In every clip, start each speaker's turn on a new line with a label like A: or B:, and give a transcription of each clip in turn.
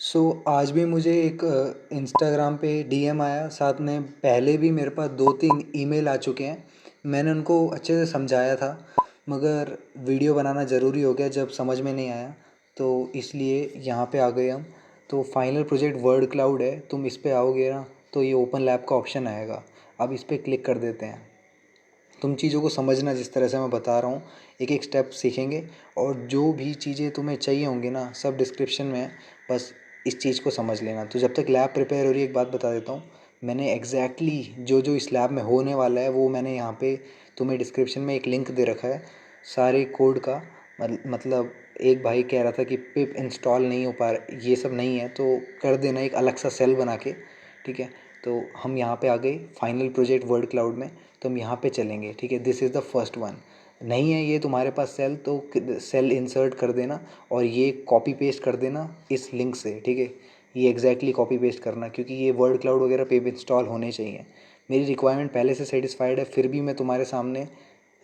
A: आज भी मुझे एक इंस्टाग्राम पे डीएम आया, साथ में पहले भी मेरे पास 2-3 ईमेल आ चुके हैं। मैंने उनको अच्छे से समझाया था, मगर वीडियो बनाना ज़रूरी हो गया जब समझ में नहीं आया, तो इसलिए यहाँ पे आ गए हम। तो फाइनल प्रोजेक्ट वर्ड क्लाउड है, तुम इस पे आओगे ना तो ये ओपन लैब का ऑप्शन आएगा। अब इस पे क्लिक कर देते हैं। तुम चीज़ों को समझना, जिस तरह से मैं बता रहा हूँ एक एक स्टेप सीखेंगे, और जो भी चीज़ें तुम्हें चाहिए होंगी ना सब डिस्क्रिप्शन में है। बस इस चीज़ को समझ लेना। तो जब तक लैब प्रिपेयर हो रही है, एक बात बता देता हूँ। मैंने जो जो इस लैब में होने वाला है वो मैंने यहाँ पे तुम्हें डिस्क्रिप्शन में एक लिंक दे रखा है सारे कोड का। मतलब एक भाई कह रहा था कि पिप इंस्टॉल नहीं हो पा रहा, ये सब नहीं है तो कर देना एक अलग सा सेल बना के। ठीक है, तो हम यहाँ पे आ गए फाइनल प्रोजेक्ट वर्ड क्लाउड में। तो हम यहाँ पे चलेंगे। ठीक है, this is the first one. नहीं है ये तुम्हारे पास सेल, तो सेल इंसर्ट कर देना और ये कॉपी पेस्ट कर देना इस लिंक से। ठीक है, ये एग्जैक्टली कॉपी पेस्ट करना, क्योंकि ये वर्ड क्लाउड वगैरह पे भी इंस्टॉल होने चाहिए। मेरी रिक्वायरमेंट पहले से सेटिस्फाइड है, फिर भी मैं तुम्हारे सामने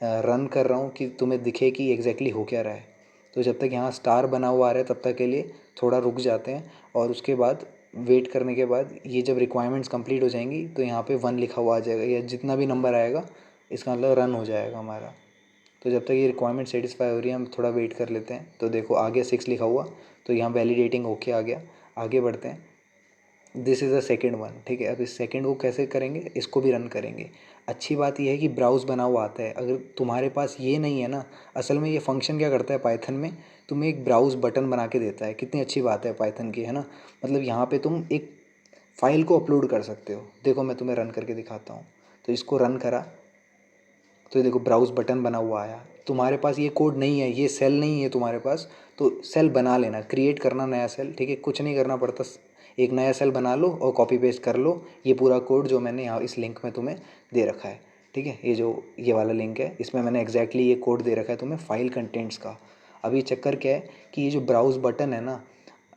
A: रन कर रहा हूँ कि तुम्हें दिखे कि एग्जैक्टली हो क्या रहा है। तो जब तक यहाँ स्टार बना हुआ आ रहा है तब तक के लिए थोड़ा रुक जाते हैं, और उसके बाद वेट करने के बाद ये जब रिक्वायरमेंट्स कंप्लीट हो जाएंगी तो यहाँ पे 1 लिखा हुआ आ जाएगा, या जितना भी नंबर आएगा इसका मतलब रन हो जाएगा हमारा। तो जब तक ये रिक्वायरमेंट सेटिस्फाई हो रही है हम थोड़ा वेट कर लेते हैं। तो देखो आगे 6 लिखा हुआ, तो यहाँ वैलिडेटिंग ओके आ गया। आगे बढ़ते हैं। This is the second one. ठीक है, अब इस सेकेंड को कैसे करेंगे, इसको भी रन करेंगे। अच्छी बात यह है कि ब्राउज़ बना हुआ आता है। अगर तुम्हारे पास ये नहीं है ना, असल में ये फंक्शन क्या करता है पाइथन में, तुम्हें एक ब्राउज़ बटन बना के देता है। कितनी अच्छी बात है पाइथन की, है ना। मतलब यहाँ पे तुम एक फ़ाइल को अपलोड कर सकते हो। देखो मैं तुम्हें रन करके दिखाता हूँ। तो इसको रन करा तो ये देखो ब्राउज़ बटन बना हुआ आया। तुम्हारे पास ये कोड नहीं है, ये सेल नहीं है तुम्हारे पास, तो सेल बना लेना, क्रिएट करना नया सेल। ठीक है, कुछ नहीं करना पड़ता, एक नया सेल बना लो और कॉपी पेस्ट कर लो ये पूरा कोड जो मैंने यहाँ इस लिंक में तुम्हें दे रखा है। ठीक है, ये वाला लिंक है, इसमें मैंने एग्जैक्टली ये कोड दे रखा है तुम्हें फाइल कंटेंट्स का। अब ये चक्कर क्या है कि ये जो ब्राउज़ बटन है ना,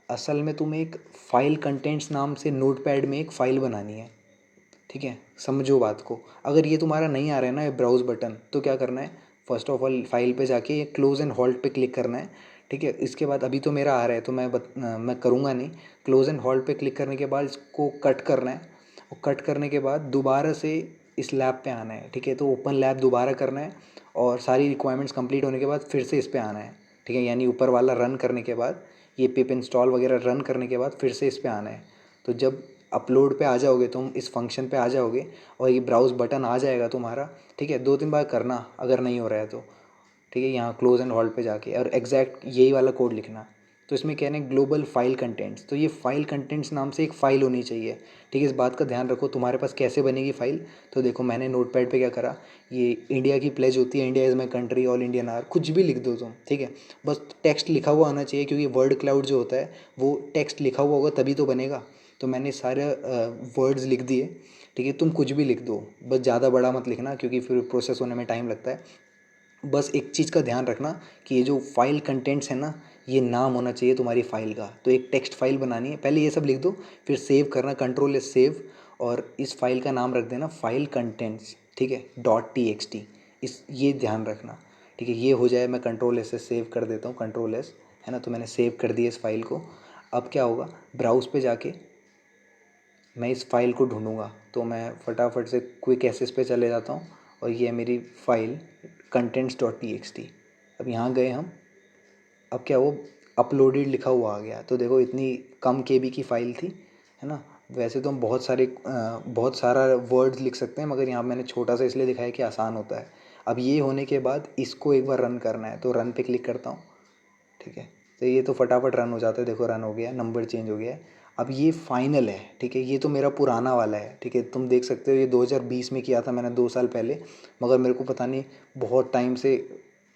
A: असल में तुम्हें एक फ़ाइल कंटेंट्स नाम से नोटपैड में एक फ़ाइल बनानी है। ठीक है, समझो बात को। अगर ये तुम्हारा नहीं आ रहा है ना ये ब्राउज़ बटन, तो क्या करना है, फर्स्ट ऑफ ऑल फाइल पे जाके ये क्लोज़ एंड होल्ड पे क्लिक करना है। ठीक है, इसके बाद अभी तो मेरा आ रहा है तो मैं करूँगा नहीं। क्लोज़ एंड होल्ड पे क्लिक करने के बाद इसको कट करना है, और कट करने के बाद दोबारा से इस लैब पे आना है। ठीक है, तो ओपन लैब दोबारा करना है, और सारी रिक्वायरमेंट्स कंप्लीट होने के बाद फिर से इस पे आना है। ठीक है, यानी ऊपर वाला रन करने के बाद, ये पिप इंस्टॉल वगैरह रन करने के बाद फिर से इस पे आना है। तो जब अपलोड पे आ जाओगे, तुम इस फंक्शन पे आ जाओगे और ये ब्राउज़ बटन आ जाएगा तुम्हारा। ठीक है, 2-3 बार करना अगर नहीं हो रहा है तो। ठीक है, यहाँ क्लोज एंड होल्ड पे जाके और एग्जैक्ट यही वाला कोड लिखना। तो इसमें कहना है ग्लोबल फाइल कंटेंट्स, तो ये फाइल कंटेंट्स नाम से एक फ़ाइल होनी चाहिए। ठीक है, इस बात का ध्यान रखो तुम्हारे पास कैसे बनेगी फ़ाइल। तो देखो मैंने नोटपैड पे क्या करा, ये इंडिया की प्लेज होती है, India is my country, all Indian are, कुछ भी लिख दो तुम। ठीक है, बस टेक्स्ट लिखा हुआ आना चाहिए, क्योंकि वर्ड क्लाउड जो होता है वो टेक्स्ट लिखा हुआ होगा तभी तो बनेगा। तो मैंने सारे वर्ड्स लिख दिए। ठीक है, तुम कुछ भी लिख दो, बस ज़्यादा बड़ा मत लिखना क्योंकि फिर प्रोसेस होने में टाइम लगता है। बस एक चीज़ का ध्यान रखना कि ये जो फाइल कंटेंट्स है ना, ये नाम होना चाहिए तुम्हारी फ़ाइल का। तो एक टेक्स्ट फाइल बनानी है, पहले ये सब लिख दो, फिर सेव करना, कंट्रोल एस सेव, और इस फाइल का नाम रख देना फाइल कंटेंट्स। ठीक है, .txt, इस ये ध्यान रखना। ठीक है, ये हो जाए, मैं कंट्रोल एस से सेव कर देता हूँ, कंट्रोल एस, है ना। तो मैंने सेव कर दिया इस फाइल को। अब क्या होगा, ब्राउज़ पे जाके मैं इस फाइल को ढूंढूंगा। तो मैं फटाफट से क्विक एसेस पे चले जाता हूँ, और ये है मेरी फ़ाइल contents.txt। अब यहाँ गए हम। अब क्या, वो अपलोडेड लिखा हुआ आ गया। तो देखो इतनी कम केबी की फ़ाइल थी, है ना। वैसे तो हम बहुत सारा वर्ड्स लिख सकते हैं, मगर यहाँ मैंने छोटा सा इसलिए दिखाया कि आसान होता है। अब ये होने के बाद इसको एक बार रन करना है, तो रन पे क्लिक करता हूँ। ठीक है, तो ये तो फटाफट रन हो जाता है। देखो रन हो गया, नंबर चेंज हो गया है। अब ये फाइनल है। ठीक है, ये तो मेरा पुराना वाला है। ठीक है, तुम देख सकते हो ये 2020 में किया था मैंने, 2 साल पहले। मगर मेरे को पता नहीं बहुत टाइम से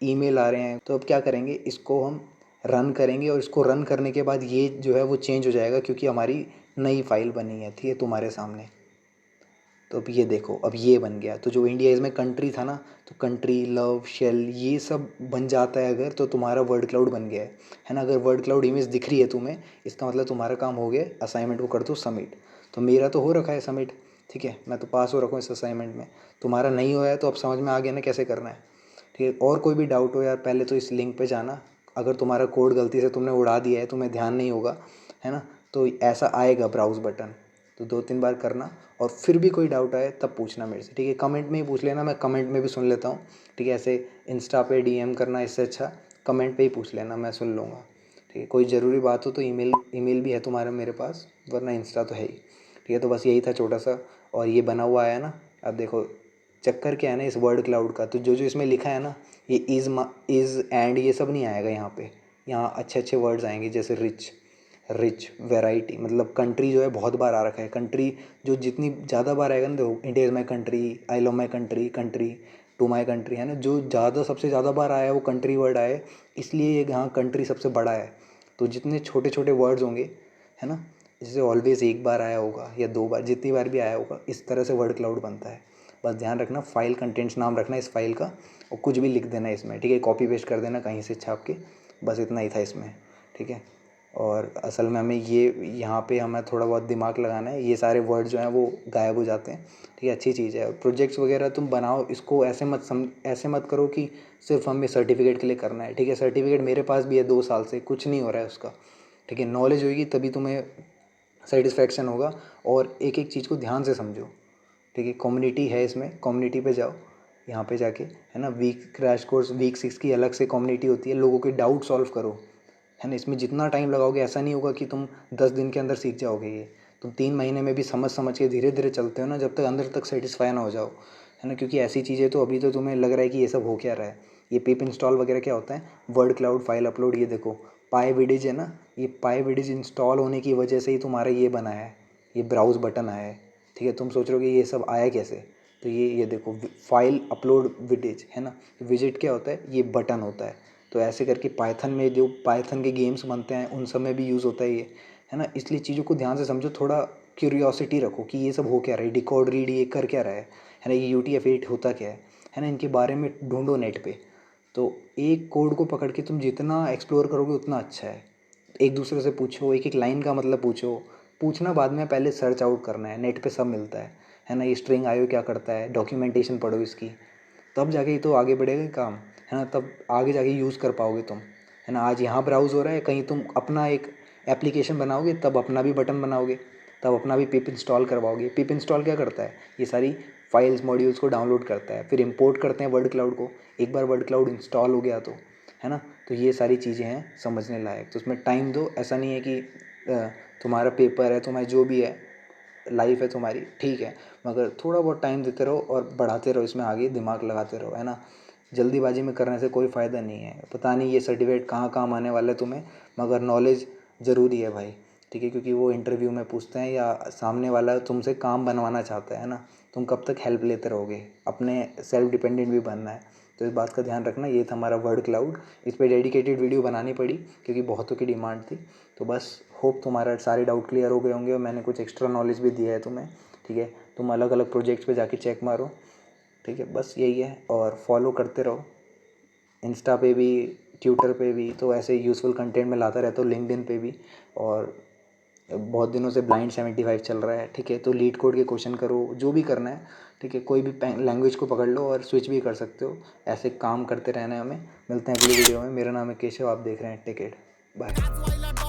A: ईमेल आ रहे हैं। तो अब क्या करेंगे, इसको हम रन करेंगे, और इसको रन करने के बाद ये जो है वो चेंज हो जाएगा, क्योंकि हमारी नई फाइल बनी है। ठीक है, तुम्हारे सामने। तो अब ये देखो, अब ये बन गया। तो जो इंडिया इसमें कंट्री था ना, तो कंट्री, लव, शेल, ये सब बन जाता है अगर, तो तुम्हारा वर्ड क्लाउड बन गया है ना। अगर वर्ड क्लाउड इमेज दिख रही है तुम्हें, इसका मतलब तुम्हारा काम हो गया। असाइनमेंट को कर दो सबमिट। तो मेरा तो हो रखा है सबमिट। ठीक है, मैं तो पास हो रखा हूँ इस असाइनमेंट में। तुम्हारा नहीं हुआ है, तो अब समझ में आ गया ना कैसे करना है। ठीक है, और कोई भी डाउट हो यार, पहले तो इस लिंक पे जाना। अगर तुम्हारा कोड गलती से तुमने उड़ा दिया है, तुम्हें ध्यान नहीं होगा, है ना, तो ऐसा आएगा ब्राउज़ बटन, तो 2-3 बार करना और फिर भी कोई डाउट आए तब पूछना मेरे से, ठीक है? कमेंट में ही पूछ लेना, मैं कमेंट में भी सुन लेता हूँ, ठीक है? ऐसे इंस्टा पे डीएम करना इससे अच्छा कमेंट पे ही पूछ लेना, मैं सुन लूँगा, ठीक है? कोई ज़रूरी बात हो तो ईमेल भी है तुम्हारा मेरे पास, वरना इंस्टा तो है ही, ठीक है? तो बस यही था छोटा-सा। और ये बना हुआ है ना, अब देखो चक्कर क्या है ना इस वर्ड क्लाउड का, तो जो इसमें लिखा है ना, ये इज़ एंड ये सब नहीं आएगा यहाँ पे। यहाँ अच्छे-अच्छे वर्ड्स आएँगे जैसे रिच, वैरायटी, मतलब कंट्री जो है बहुत बार आ रखा है। कंट्री जो जितनी ज़्यादा बार आएगा ना, देखो India is my country, I love my country, country to my country, है ना? जो सबसे ज़्यादा बार आया है वो कंट्री वर्ड आया है, इसलिए ये यहाँ कंट्री सबसे बड़ा है। तो जितने छोटे-छोटे वर्ड्स होंगे, है ना? जैसे ऑलवेज़ एक बार आया होगा या 2 बार, जितनी बार भी आया होगा, इस तरह से वर्ड क्लाउड बनता है। बस ध्यान रखना, फ़ाइल कंटेंट्स नाम रखना इस फ़ाइल का और कुछ भी लिख देना इसमें, ठीक है? कॉपी पेस्ट कर देना कहीं से छाप के, बस इतना ही था इसमें, ठीक है? और असल में हमें यहाँ पे हमें थोड़ा बहुत दिमाग लगाना है, ये सारे वर्ड जो हैं वो गायब हो जाते हैं, ठीक है? अच्छी चीज़ है। प्रोजेक्ट्स वगैरह तुम बनाओ, इसको ऐसे मत करो कि सिर्फ हमें सर्टिफिकेट के लिए करना है, ठीक है? सर्टिफिकेट मेरे पास भी है 2 साल से, कुछ नहीं हो रहा है उसका, ठीक है? नॉलेज होगी तभी तुम्हें सेटिस्फेक्शन होगा। और एक एक चीज़ को ध्यान से समझो, ठीक है? कम्युनिटी है इसमें, कम्युनिटी पे जाओ, यहाँ पे जाके, है ना? क्रैश कोर्स वीक 6 की अलग से कम्युनिटी होती है, लोगों के डाउट सॉल्व करो, है ना? इसमें जितना टाइम लगाओगे ऐसा नहीं होगा कि तुम 10 दिन के अंदर सीख जाओगे ये, तुम 3 महीने में भी समझ समझ के धीरे धीरे चलते हो ना, जब तक अंदर तक सेटिस्फाई ना हो जाओ, है ना? क्योंकि ऐसी चीज़ें तो अभी तो तुम्हें लग रहा है कि ये सब हो क्या रहा है, ये पिप इंस्टॉल वगैरह क्या होता है, वर्ड क्लाउड फाइल अपलोड, ये देखो पाई विडिज है ना, ये पाई विडिज इंस्टॉल होने की वजह से ही तुम्हारा ये बना है, ये ब्राउज़ बटन आया है, ठीक है? तुम सोच रहे हो कि ये सब आया कैसे, तो ये देखो फाइल अपलोड विडिज, है ना? विजिट क्या होता है, ये बटन होता है। तो ऐसे करके पाइथन में जो पाइथन के गेम्स बनते हैं उन सब में भी यूज़ होता है ये, है ना? इसलिए चीज़ों को ध्यान से समझो, थोड़ा क्यूरियोसिटी रखो कि ये सब हो क्या रहा है, डिकोड रीड ये कर क्या रहा है ना? ये UTF-8 होता क्या है ना? इनके बारे में ढूंढो नेट पे। तो एक कोड को पकड़ के तुम जितना एक्सप्लोर करोगे उतना अच्छा है। एक दूसरे से पूछो, एक एक लाइन का मतलब पूछो, पूछना बाद में, पहले सर्च आउट करना है, नेट पे सब मिलता है ना? ये स्ट्रिंग आयो क्या करता है, डॉक्यूमेंटेशन पढ़ो इसकी, तब जाके ही तो आगे बढ़ेगा काम, है ना? तब आगे जाके यूज़ कर पाओगे तुम, है ना? आज यहाँ ब्राउज़ हो रहा है, कहीं तुम अपना एक एप्लीकेशन बनाओगे तब अपना भी बटन बनाओगे, तब अपना भी पिप इंस्टॉल करवाओगे। पिप इंस्टॉल क्या करता है, ये सारी फाइल्स मॉड्यूल्स को डाउनलोड करता है, फिर इंपोर्ट करते हैं वर्ड क्लाउड को। एक बार वर्ड क्लाउड इंस्टॉल हो गया तो, है ना? तो ये सारी चीज़ें हैं समझने लायक, तो उसमें टाइम दो। ऐसा नहीं है कि तुम्हारा पेपर है, तुम्हारा जो भी है, लाइफ है तुम्हारी, ठीक है, मगर थोड़ा बहुत टाइम देते रहो और बढ़ाते रहो, इसमें आगे दिमाग लगाते रहो, है ना? जल्दीबाजी में करने से कोई फ़ायदा नहीं है। पता नहीं ये सर्टिफिकेट कहाँ काम आने वाला है तुम्हें, मगर नॉलेज ज़रूरी है भाई, ठीक है? क्योंकि वो इंटरव्यू में पूछते हैं या सामने वाला तुमसे काम बनवाना चाहता है ना, तुम कब तक हेल्प लेते रहोगे, अपने सेल्फ डिपेंडेंट भी बनना है। तो इस बात का ध्यान रखना। ये था हमारा वर्ड क्लाउड, इस पर डेडिकेटेड वीडियो बनानी पड़ी क्योंकि बहुतों की डिमांड थी। तो बस होप तुम्हारा सारे डाउट क्लियर हो गए होंगे और मैंने कुछ एक्स्ट्रा नॉलेज भी दिया है तुम्हें, ठीक है? तुम अलग अलग प्रोजेक्ट्स पे जाके चेक मारो, ठीक है? बस यही है, और फॉलो करते रहो इंस्टा पे भी, ट्विटर पे भी, तो ऐसे यूज़फुल कंटेंट मैं लाता रहता हूँ, लिंक्डइन पे भी। और बहुत दिनों से ब्लाइंड 75 चल रहा है, ठीक है? तो लीड कोड के क्वेश्चन करो, जो भी करना है, ठीक है? कोई भी लैंग्वेज को पकड़ लो और स्विच भी कर सकते हो। ऐसे काम करते रहना है हमें। मिलते हैं अगली वीडियो में। मेरा नाम है केशव, आप देख रहे हैं टेक इट, बाय।